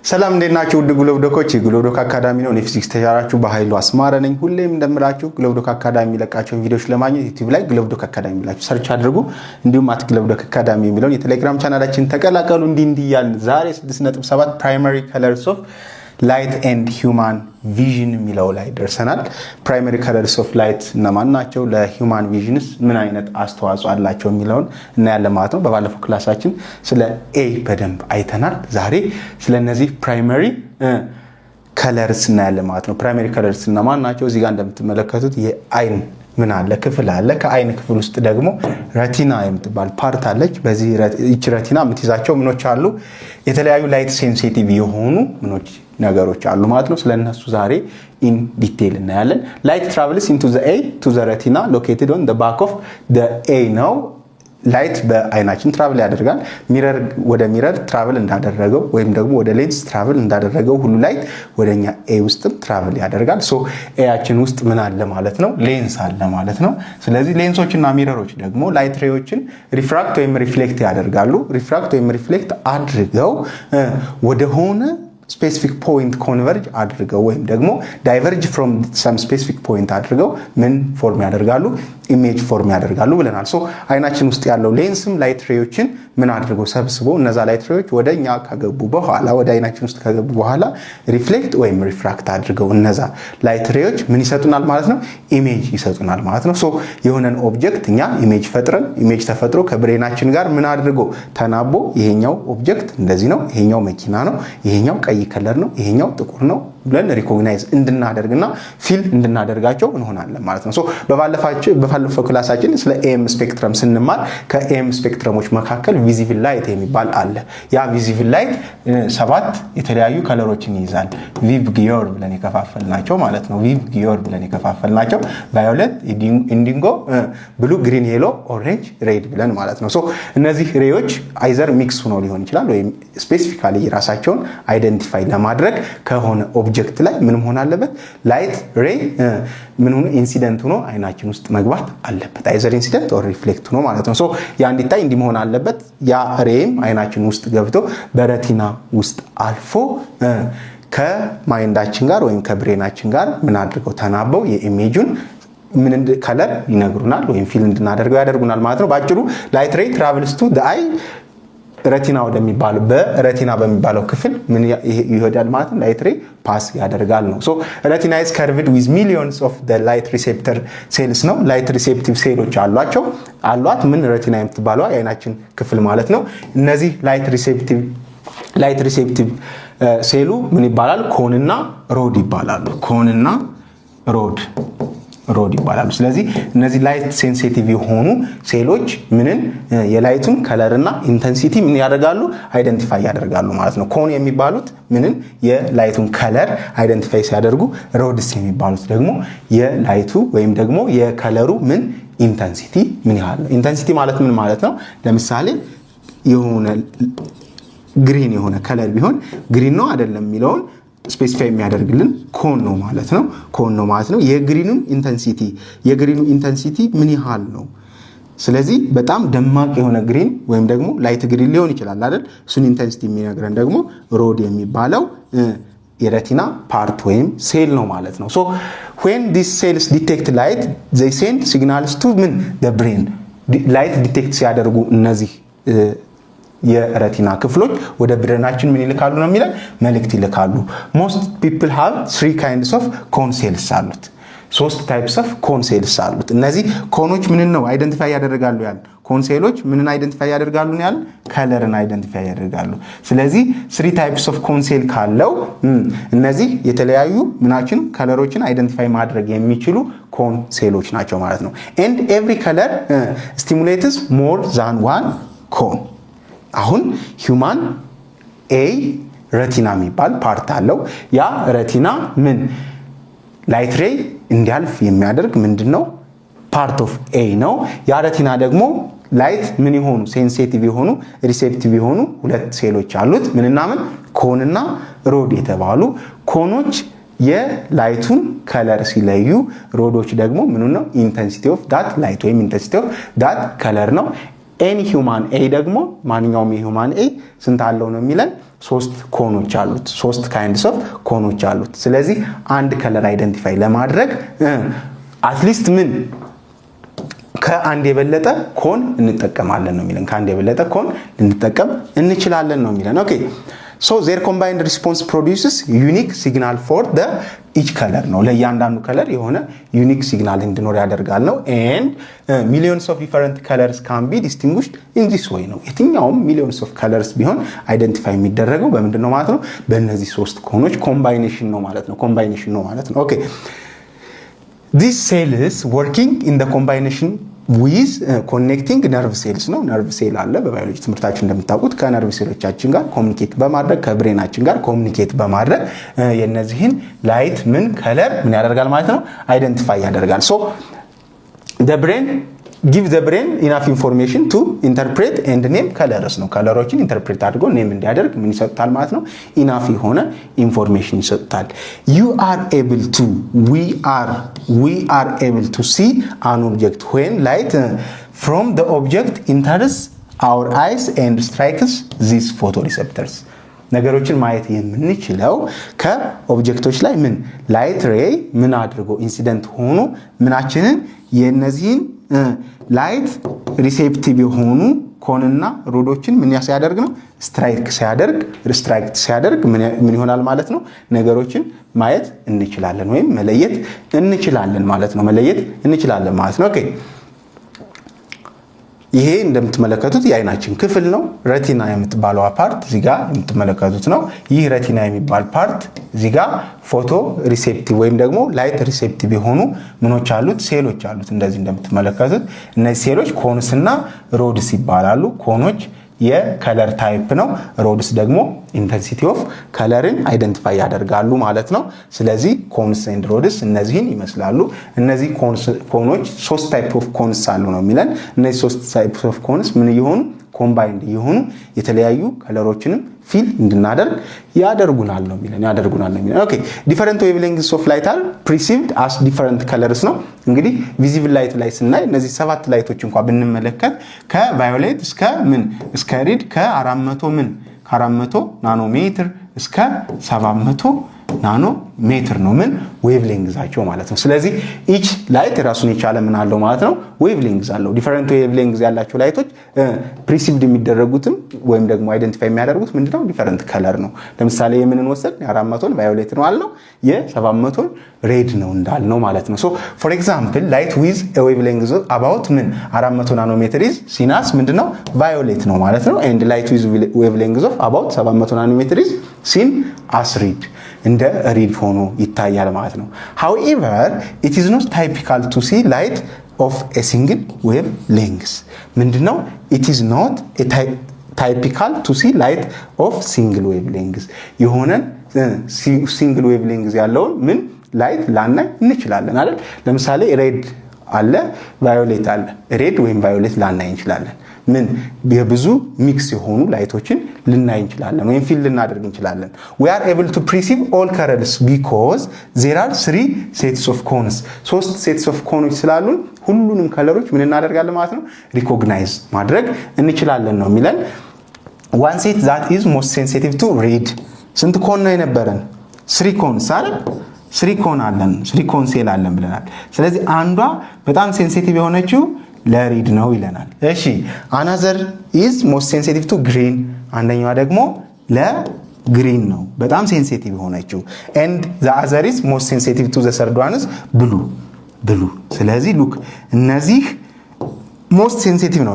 ሰላም እንዴት ናችሁ? ውድ ግሎብዶኮች የግሎብዶክ አካዳሚ ነው። እኔ ፊዚክስ ተማሪያችሁ በኃይሉ አስማረ ነኝ። ሁሌም እንደምላችሁ ግሎብዶክ አካዳሚ የሚለቃቸውን ቪዲዮዎች ለማግኘት ዩቲዩብ ላይ ግሎብዶክ አካዳሚ ብላችሁ ሰርች አድርጉ። እንዲሁም ግሎብዶክ አካዳሚ የሚለውን የቴሌግራም ቻናላችን ተቀላቀሉ። እንዲህ እያልን ዛሬ 6.7 ፕራይመሪ ከለርስ ኦፍ ላይት ኤንድ ሂውማን ቪዥን የሚለው ላይ ደርሰናል። ፕራይመሪ ከለርስ ኦፍ ላይት እነማን ናቸው? ለሂውማን ቪዥንስ ምን አይነት አስተዋጽኦ አላቸው የሚለውን እናያለን ማለት ነው። በባለፈው ክላሳችን ስለ ኤ በደንብ አይተናል። ዛሬ ስለ እነዚህ ፕራይመሪ ከለርስ እናያለን ማለት ነው። ፕራይመሪ ከለርስ እነማን ናቸው? እዚህ ጋር እንደምትመለከቱት የአይን ምን አለ ክፍል አለ። ከአይን ክፍል ውስጥ ደግሞ ረቲና የምትባል ፓርት አለች። በዚህ ረቲና የምትይዛቸው ምኖች አሉ? የተለያዩ ላይት ሴንሲቲቭ የሆኑ ምኖች ነገሮች አሉ ማለት ነው። ስለነሱ ዛሬ ኢን ዲቴል እናያለን። ላይት ትራቨልስ ኢንቱ ዘ ኤ ቱ ዘ ረቲና ሎኬትድ ኦን ዘ ባክ ኦፍ ዘ ኤ ነው። ላይት በአይናችን ትራቨል ያደርጋል። ሚረር ወደ ሚረር ትራቨል እንዳደረገው ወይም ደግሞ ወደ ሌንስ ትራቨል እንዳደረገው ሁሉ ላይት ወደኛ ኤ ውስጥም ትራቨል ያደርጋል። ሶ ኤያችን ውስጥ ምን አለ ማለት ነው? ሌንስ አለ ማለት ነው። ስለዚህ ሌንሶችና ሚረሮች ደግሞ ላይት ሬዎችን ሪፍራክት ወይም ሪፍሌክት ያደርጋሉ። ሪፍራክት ወይም ሪፍሌክት አድርገው ወደሆነ ስፔሲፊክ ፖይንት ኮንቨርጅ አድርገው ወይም ደግሞ ዳይቨርጅ ፍሮም ሰም ስፔሲፊክ ፖይንት አድርገው ምን ፎርም ያደርጋሉ? ኢሜጅ ፎርም ያደርጋሉ ብለናል። ሶ አይናችን ውስጥ ያለው ሌንስም ላይት ሬዎችን ምን አድርገው ሰብስቦ እነዛ ላይት ሬዎች ወደኛ ከገቡ በኋላ ወደ አይናችን ውስጥ ከገቡ በኋላ ሪፍሌክት ወይም ሪፍራክት አድርገው እነዛ ላይት ሬዎች ምን ይሰጡናል ማለት ነው? ኢሜጅ ይሰጡናል ማለት ነው። ሶ የሆነን ኦብጀክት እኛ ኢሜጅ ፈጥረን ኢሜጅ ተፈጥሮ ከብሬናችን ጋር ምን አድርጎ ተናቦ ይሄኛው ኦብጀክት እንደዚህ ነው፣ ይሄኛው መኪና ነው፣ ይሄኛው ቀይ ከለር ነው፣ ይሄኛው ጥቁር ነው ብለን ሪኮግናይዝ እንድናደርግና ፊል እንድናደርጋቸው እንሆናለን ማለት ነው። ሶ በባለፈው ክላሳችን ስለ ኤም ስፔክትረም ስንማር ከኤም ስፔክትረሞች መካከል ቪዚብል ላይት የሚባል አለ። ያ ቪዚብል ላይት 7 የተለያዩ ከለሮችን ይይዛል። ቪቭ ጊዮር ብለን የከፋፈልናቸው ማለት ነው። ቪቭ ጊዮር ብለን የከፋፈልናቸው ቫዮሌት፣ ኢንዲንጎ፣ ብሉ፣ ግሪን፣ ዬሎ፣ ኦሬንጅ፣ ሬድ ብለን ማለት ነው። ሶ እነዚህ ሬዎች አይዘር ሚክስ ሆኖ ሊሆን ይችላል ወይም ስፔሲፊካሊ ራሳቸውን አይደንቲፋይ ለማድረግ ከሆነ ኦብጀክት ላይ ምን መሆን አለበት? ላይት ሬይ ምን ሆኖ ኢንሲደንት ሆኖ አይናችን ውስጥ መግባት አለበት። አይዘር ኢንሲደንት ኦር ሪፍሌክት ሆኖ ማለት ነው። ሶ ያ እንዲታይ እንዲህ መሆን አለበት። ያ ሬይም አይናችን ውስጥ ገብቶ በረቲና ውስጥ አልፎ ከማይንዳችን ጋር ወይም ከብሬናችን ጋር ምን አድርገው ተናበው የኢሜጁን ምን ከለር ይነግሩናል ወይም ፊል እንድናደርገው ያደርጉናል ማለት ነው። ባጭሩ ላይት ሬይ ትራቨልስ ቱ ዘ አይ ረቲና ወደሚባለው በረቲና በሚባለው ክፍል ምን ይሄዳል ማለት ነው? ላይት ሬይ ፓስ ያደርጋል ነው። ሶ ረቲና ኢዝ ከርቭድ ዊዝ ሚሊዮንስ ኦፍ ዘ ላይት ሪሴፕተር ሴልስ ነው። ላይት ሪሴፕቲቭ ሴሎች አሏት ምን ረቲና የምትባለው የአይናችን ክፍል ማለት ነው። እነዚህ ላይት ሪሴፕቲቭ ሴሉ ምን ይባላል? ኮንና ሮድ ይባላሉ። ኮንና ሮድ ይባላሉ። ስለዚህ እነዚህ ላይት ሴንሲቲቭ የሆኑ ሴሎች ምንን የላይቱን ከለርና ኢንተንሲቲ ምን ያደርጋሉ? አይደንቲፋይ ያደርጋሉ ማለት ነው። ኮን የሚባሉት ምንን የላይቱን ከለር አይደንቲፋይ ሲያደርጉ፣ ሮድስ የሚባሉት ደግሞ የላይቱ ወይም ደግሞ የከለሩ ምን ኢንተንሲቲ ምን ያህል ነው። ኢንተንሲቲ ማለት ምን ማለት ነው? ለምሳሌ የሆነ ግሪን የሆነ ከለር ቢሆን ግሪን ነው አይደለም የሚለውን ስፔሲፋይ የሚያደርግልን ኮን ነው ማለት ነው። ኮን ነው ማለት ነው። የግሪኑ ኢንተንሲቲ ምን ያህል ነው? ስለዚህ በጣም ደማቅ የሆነ ግሪን ወይም ደግሞ ላይት ግሪን ሊሆን ይችላል አይደል? እሱን ኢንተንሲቲ የሚነግረን ደግሞ ሮድ የሚባለው የረቲና ፓርት ወይም ሴል ነው ማለት ነው። ሶ when these cells detect light they send signals to the brain ላይት ዲቴክት ሲያደርጉ እነዚህ የረቲና ክፍሎች ወደ ብሬናችን ምን ይልካሉ ነው የሚለን? መልእክት ይልካሉ። most people have 3 kinds of cone cells አሉት። 3 types of cone cells አሉት። እነዚህ ኮኖች ምን ነው አይደንቲፋይ ያደርጋሉ? ኮን ሴሎች ምንን አይደንቲፋይ ያደርጋሉ ነው ያልን? ከለርን አይደንቲፋይ ያደርጋሉ። ስለዚህ 3 types of cone cell ካለው እነዚህ የተለያዩ ምናችን ከለሮችን አይደንቲፋይ ማድረግ የሚችሉ ኮን ሴሎች ናቸው ማለት ነው። and every color stimulates more than one cone አሁን ሂውማን ኤ ረቲና የሚባል ፓርት አለው። ያ ረቲና ምን ላይት ሬይ እንዲያልፍ የሚያደርግ ምንድነው? ፓርት ኦፍ ኤ ነው። ያ ረቲና ደግሞ ላይት ምን የሆኑ ሴንሲቲቭ የሆኑ ሪሴፕቲቭ የሆኑ 2 ሴሎች አሉት። ምንና ምን? ኮንና ሮድ የተባሉ ኮኖች የላይቱን ከለር ሲለዩ፣ ሮዶች ደግሞ ምኑ ነው? ኢንተንሲቲ ኦፍ ዳት ላይት ወይም ኢንተንሲቲ ኦፍ ዳት ከለር ነው። ኤኒ ሂውማን ኤ ደግሞ ማንኛውም የሂውማን ኤ ስንት አለው ነው የሚለን 3 ኮኖች አሉት 3 ካይንድስ ኦፍ ኮኖች አሉት ስለዚህ አንድ ከለር አይደንቲፋይ ለማድረግ አትሊስት ምን ከአንድ የበለጠ ኮን እንጠቀማለን ነው የሚለን ከአንድ የበለጠ ኮን እንጠቀም እንችላለን ነው የሚለን ኦኬ so their combined response produces unique signal for the each color ነው ለእያንዳንዱ ከለር የሆነ unique signal እንዲኖር ያደርጋል ነው and millions of different colors can be distinguished in this way ነው የትኛውም millions of colors ቢሆን አይደንቲፋይ የሚደረገው በምንድነው ማለት ነው በእነዚህ 3 ኮኖች ኮምባይኔሽን ነው ማለት ነው okay this cell is working in the combination with connecting nerve cells ነው nerve cell አለ በባዮሎጂ ትምህርታችን እንደምታውቁት ከነርቭ ሴሎቻችን ጋር ኮሙኒኬት በማድረግ ከብሬናችን ጋር ኮሙኒኬት በማድረግ የነዚህን ላይት ምን ከለር ምን ያደርጋል ማለት ነው አይደንቲፋይ ያደርጋል so the brain give the brain enough information to interpret and name colors ነው ከለሮችን ኢንተርፕሬት አድርጎ ኔም እንዲያደርግ ምን ይሰጣል ማለት ነው enough የሆነ ኢንፎርሜሽን ይሰጣል we are able to see an object when light from the object enters our eyes and strikes these photoreceptors ነገሮችን ማየት የምንችለው ከኦብጀክቶች ላይ ምን ላይት ሬይ ምን አድርጎ ኢንሲደንት ሆኖ ምናችንን የነዚህን ላይት ሪሴፕቲቭ የሆኑ ኮንና ሮዶችን ምን ያሳያደርግ ነው ስትራይክ ሲያደርግ ምን ይሆናል ማለት ነው ነገሮችን ማየት እንችላለን ወይም መለየት እንችላለን ማለት ነው ኦኬ ይሄ እንደምትመለከቱት የአይናችን ክፍል ነው ሬቲና የምትባለው ፓርት እዚህ ጋር የምትመለከቱት ነው ይህ ሬቲና የሚባል ፓርት እዚህ ጋር ፎቶ ሪሴፕቲቭ ወይም ደግሞ ላይት ሪሴፕቲቭ የሆኑ ምኖች አሉት ሴሎች አሉት እንደዚህ እንደምትመለከቱት እነዚህ ሴሎች ኮንስ እና ሮድስ ይባላሉ ኮኖች የከለር ታይፕ ነው ሮድስ ደግሞ ኢንተንሲቲ ኦፍ ከለርን አይደንቲፋይ ያደርጋሉ ማለት ነው ስለዚህ ኮንስ ኤንድ ሮድስ እነዚህን ይመስላሉ እነዚህ ኮኖች 3 ታይፕ ኦፍ ኮንስ አሉ ነው የሚለን እነዚህ 3 ታይፕ ኦፍ ኮንስ ምን ይሆኑ ኮምባይንድ ይሆኑ የተለያዩ ከለሮችንም ፊል እንድናደርግ ያደርጉናል ነው የሚለን ኦኬ ዲፈረንት ዌቭሌንግስ ኦፍ ላይት አር perceived as different colors ነው እንግዲህ ቪዚብል ላይት ላይ ስናይ እነዚህ 7 ላይቶች እንኳን ብንመለከት ከቫዮሌት እስከ ሬድ ከ400 ናኖሜትር እስከ 700 ናኖሜትር ነው ምን ዌቭሌንግዛቸው ማለት ነው ስለዚህ each ላይት ራሱን የቻለ ምን አለው ማለት ነው ዌቭሌንግዝ አለው ዲፈረንት ዌቭሌንግዝ ያላቸው ላይቶች ፕሪሲቭድ የሚደረጉትም ወይም ደግሞ አይደንቲፋይ የሚያደርጉት ምንድነው ዲፈረንት ከለር ነው ለምሳሌ የምንን ወሰድ የ400 ቫዮሌት ነው አልነው የ700 ሬድ ነው እንዳልነው ማለት ነው so for example light with a wavelength about 400 ናኖሜትር is seen as ምንድነው ቫዮሌት ነው ማለት ነው and light with wavelength of about 700 ናኖሜትር is seen as red እንደ ሬድ ሆኖ ይታያል ማለት ነው however it is not typical to see light of a single wavelength ምንድነው it is not a typical to see light of single wavelength የሆነ single wavelength ያለውን ምን ላይት ላናይ እንችላለን አይደል ለምሳሌ ሬድ አለ ቫዮሌት አለ ሬድ ወይም ቫዮሌት ላናይ እንችላለን ምን በብዙ ሚክስ የሆኑ ላይቶችን ልናይ እንችላለን ወይም ፊል ልናደርግ እንችላለን we are able to perceive all colors because there are 3 sets of cones 3 sets of cones ስላሉን ሁሉንም ከለሮች ምን እናደርጋለን ማለት ነው ሪኮግናይዝ ማድረግ እንችላለን ነው የሚለን one set that is most sensitive to red ስንት ኮን ነው የነበረን 3 cones አይደል 3 ኮን አለን 3 ኮን ሴል አለን ብለናል ስለዚህ አንዷ በጣም ሴንሲቲቭ የሆነችው ለሬድ ነው ይለናል እሺ another is most sensitive to green አንደኛዋ ደግሞ ለግሪን ነው በጣም ሴንሲቲቭ ሆነችው and the other is most sensitive to the third one is blue ስለዚህ ሉክ እነዚህ most sensitive ነው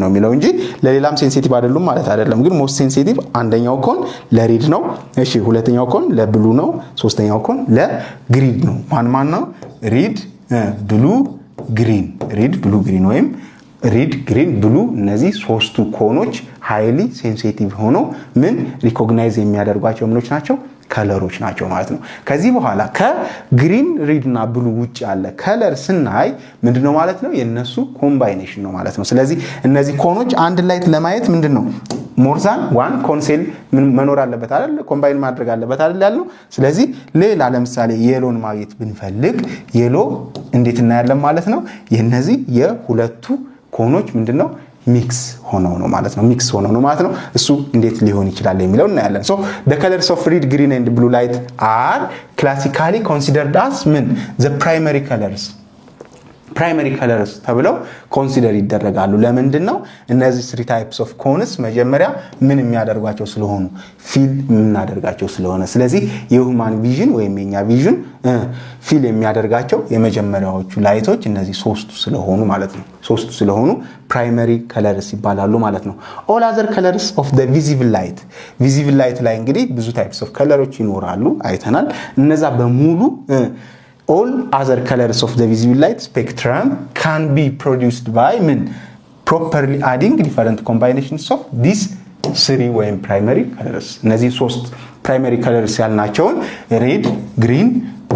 የሚለው እንጂ ለሌላም ሴንሲቲቭ አይደሉም ማለት አይደለም ግን most sensitive አንደኛው ኮን ለሬድ ነው እሺ ሁለተኛው ኮን ለብሉ ነው ሶስተኛው ኮን ለግሪን ነው ማን ነው ሬድ ብሉ ግሪን ሬድ ብሉ ግሪን ወይም ሬድ ግሪን ብሉ እነዚህ ሶስቱ ኮኖች ሃይሊ ሴንሲቲቭ ሆኖ ምን ሪኮግናይዝ የሚያደርጓቸው ምኖች ናቸው ከለሮች ናቸው ማለት ነው ከዚህ በኋላ ከግሪን ሬድ እና ብሉ ውጭ ያለ ከለር ስናይ ምንድነው ማለት ነው የነሱ ኮምባይኔሽን ነው ማለት ነው ስለዚህ እነዚህ ኮኖች አንድ ላይት ለማየት ምንድነው ሞርዛን ዋን ኮንሴል መኖር አለበት አይደል ኮምባይን ማድረግ አለበት አይደል ያለው ስለዚህ ሌላ ለምሳሌ የሎን ማግኘት ብንፈልግ የሎ እንዴት እናያለን ማለት ነው የነዚህ የሁለቱ ኮኖች ምንድነው ሚክስ ሆነው ነው ማለት ነው እሱ እንዴት ሊሆን ይችላል የሚለው እናያለን so the colors of red green and blue light are classically considered as ምን the primary colors ተብለው ኮንሲደር ይደረጋሉ ለምንድነው እነዚህ 3 types of cones መጀመሪያ ምን የሚያደርጓቸው ስለሆኑ ፊል የምናደርጋቸው ስለሆነ ስለዚህ የሁማን ቪዥን ወይም የኛ ቪዥን ፊል የሚያደርጋቸው የመጀመሪያዎቹ ላይቶች እነዚህ ሶስቱ ስለሆኑ ማለት ነው ሶስቱ ስለሆኑ primary colors ይባላሉ ማለት ነው all other colors of the visible light ላይ እንግዲህ ብዙ types of colors ይኖራሉ አይተናል እነዛ በሙሉ all other colors of the visible light spectrum can be produced by properly adding different combinations of these 3 ወይም primary colors እነዚህ ሶስት primary colors ያልናቸውን red green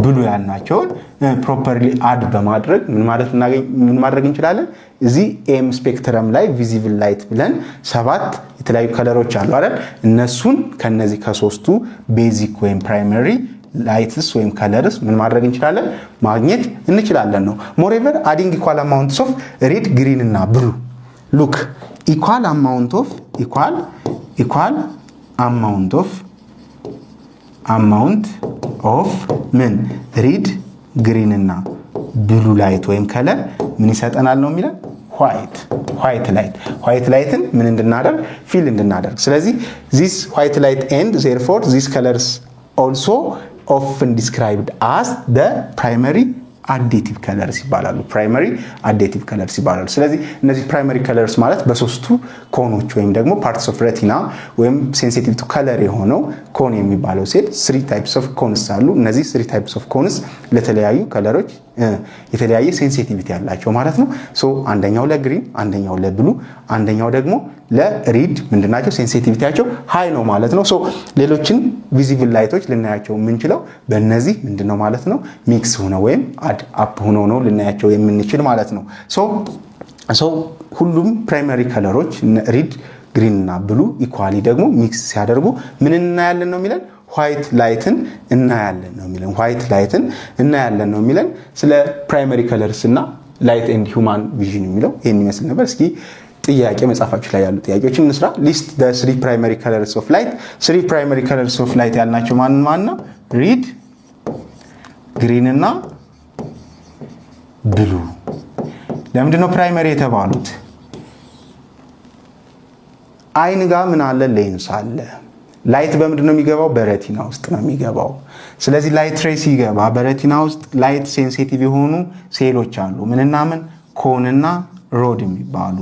blue ያልናቸውን properly add በማድረግ ምን ማድረግ እንችላለን እዚህ ኤም ስፔክትረም ላይ visible light ብለን 7 የተለያዩ ከለሮች አሉ አይደል እነሱን ከነዚህ ከሶስቱ ቤዚክ ወይም primary lights ወይም colors ምን ማድረግ እንችላለን ማግኘት እንችላለን ነው moreover adding equal amounts of red green እና blue look equal amount of ምን red green እና blue light ወይም color ምን ይሰጠናል ነው የሚለው white light ምን እንድናደርግ ፊል እንድናደርግ ስለዚህ this white light and therefore these colors also often described as the primary additive colors ይባላሉ ስለዚህ እነዚህ primary colors ማለት በሶስቱ ኮኖች ወይም ደግሞ parts of retina ወይም sensitive to color የሆነው ኮን የሚባለው ሴል 3 types of cones አሉ እነዚህ 3 types of cones ለተለያዩ ከለሮች የተለያየ ሴንሲቲቪቲ ያላቸው ማለት ነው ሶ አንደኛው ለግሪን አንደኛው ለብሉ አንደኛው ደግሞ ለሬድ ምንድናቸው ሴንሲቲቪቲያቸው ሃይ ነው ማለት ነው ሶ ሌሎችን ቪዚብል ላይቶች ልናያቸው የምንችለው በእነዚህ ምንድነው ማለት ነው ሚክስ ሆነ ወይም አድ አፕ ሆኖ ነው ልናያቸው የምንችል ማለት ነው ሶ ሁሉም ፕራይመሪ ከለሮች ሬድ ግሪን እና ብሉ ኢኳሊ ደግሞ ሚክስ ሲያደርጉ ምን እናያለን ነው የሚለን white lighትን እናያለን ነው የሚለን ስለ primary colors እና light and human vision የሚለው ይሄን ይመስል ነበር እስኪ ጥያቄ መጻፋችሁ ላይ ያሉ ጥያቄዎችን እንስራ list the 3 primary colors of light 3 primary colors of light ያልናቸው ማን ነው red green እና blue ለምንድነው primary የተባሉት አይን ጋር ምን አለ ሌንስ አለ ላይት በምንድነው የሚገባው በሬቲና ውስጥ ነው የሚገባው ስለዚህ ላይት ሬስ ይገባ በሬቲና ውስጥ ላይት ሴንሲቲቭ የሆኑ ሴሎች አሉ ምንና ምን ኮንና ሮድ የሚባሉ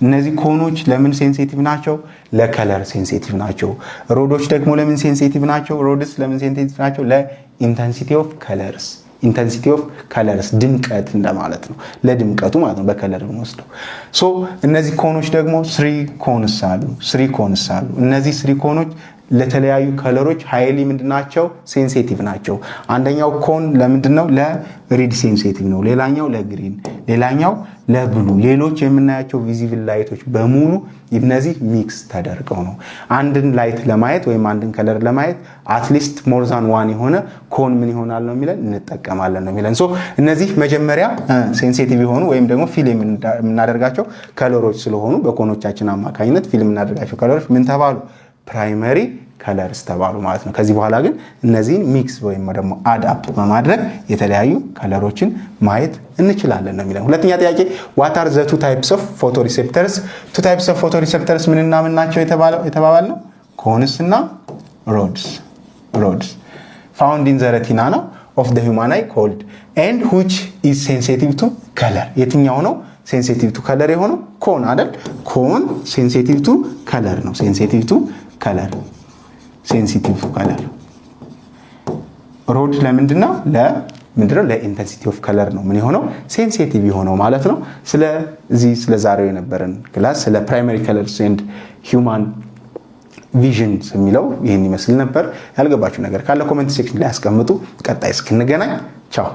እነዚህ ኮኖች ለምን ሴንሲቲቭ ናቸው ለከለር ሴንሲቲቭ ናቸው ሮዶች ደግሞ ለምን ሴንሲቲቭ ናቸው ሮድስ ለምን ሴንሲቲቭ ናቸው ለኢንተንሲቲ ኦፍ ከለርስ ድምቀት እንደማለት ነው ለድምቀቱ ማለት ነው በከለር ነው ሶ እነዚህ ኮኖች ደግሞ 3 ኮንስ አሉ እነዚህ 3 ኮኖች ለተለያዩ ከለሮች ሃይሊ ምንድናቸው ሴንሲቲቭ ናቸው አንደኛው ኮን ለምንድነው ለሬድ ሴንሲቲቭ ነው ሌላኛው ለግሪን ሌላኛው ለብሉ ሌሎች የምናያቸው ቪዚብል ላይቶች በሙሉ እነዚህ ሚክስ ተደርገው ነው አንድን ላይት ለማየት ወይም አንድን ከለር ለማየት አትሊስት ሞር ዛን ዋን የሆነ ኮን ምን ይሆናል ነው የሚለን እንጠቀማለን ነው የሚለን ሶ እነዚህ መጀመሪያ ሴንሲቲቭ የሆኑ ወይም ደግሞ ፊልም የምናደርጋቸው ከለሮች ስለሆኑ በኮኖቻችን አማካኝነት ፊልም የምናደርጋቸው ከለሮች ምን ተባሉ ፕራይመሪ ከለርስ ተባሉ ማለት ነው ከዚህ በኋላ ግን እነዚህን ሚክስ ወይም ደግሞ አድ አፕ በማድረግ የተለያዩ ከለሮችን ማየት እንችላለን ነው የሚለው ሁለተኛ ጥያቄ what are the 2 types of photoreceptors 2 types of photoreceptors ምንና ምን ናቸው የተባባልነው cones እና rods found in the retina ነው of the human eye called and which is sensitive to color የትኛው ነው sensitive to color የሆነው ኮን አይደል ኮን sensitive to color ነው sensitive to color ሮድ ለምንድነው ለኢንተንሲቲ ኦፍ ከለር ነው ምን የሆነው ሴንሲቲቭ የሆነው ማለት ነው ስለዚህ ስለዛሬው የነበረን ክላስ ስለ ፕራይመሪ ከለርስ ኤንድ ሂውማን ቪዥን የሚለው ይሄን ይመስል ነበር ያልገባችሁ ነገር ካለ ኮሜንት ሴክሽን ላይ አስቀምጡ ቀጣይ እስክንገናኝ ቻው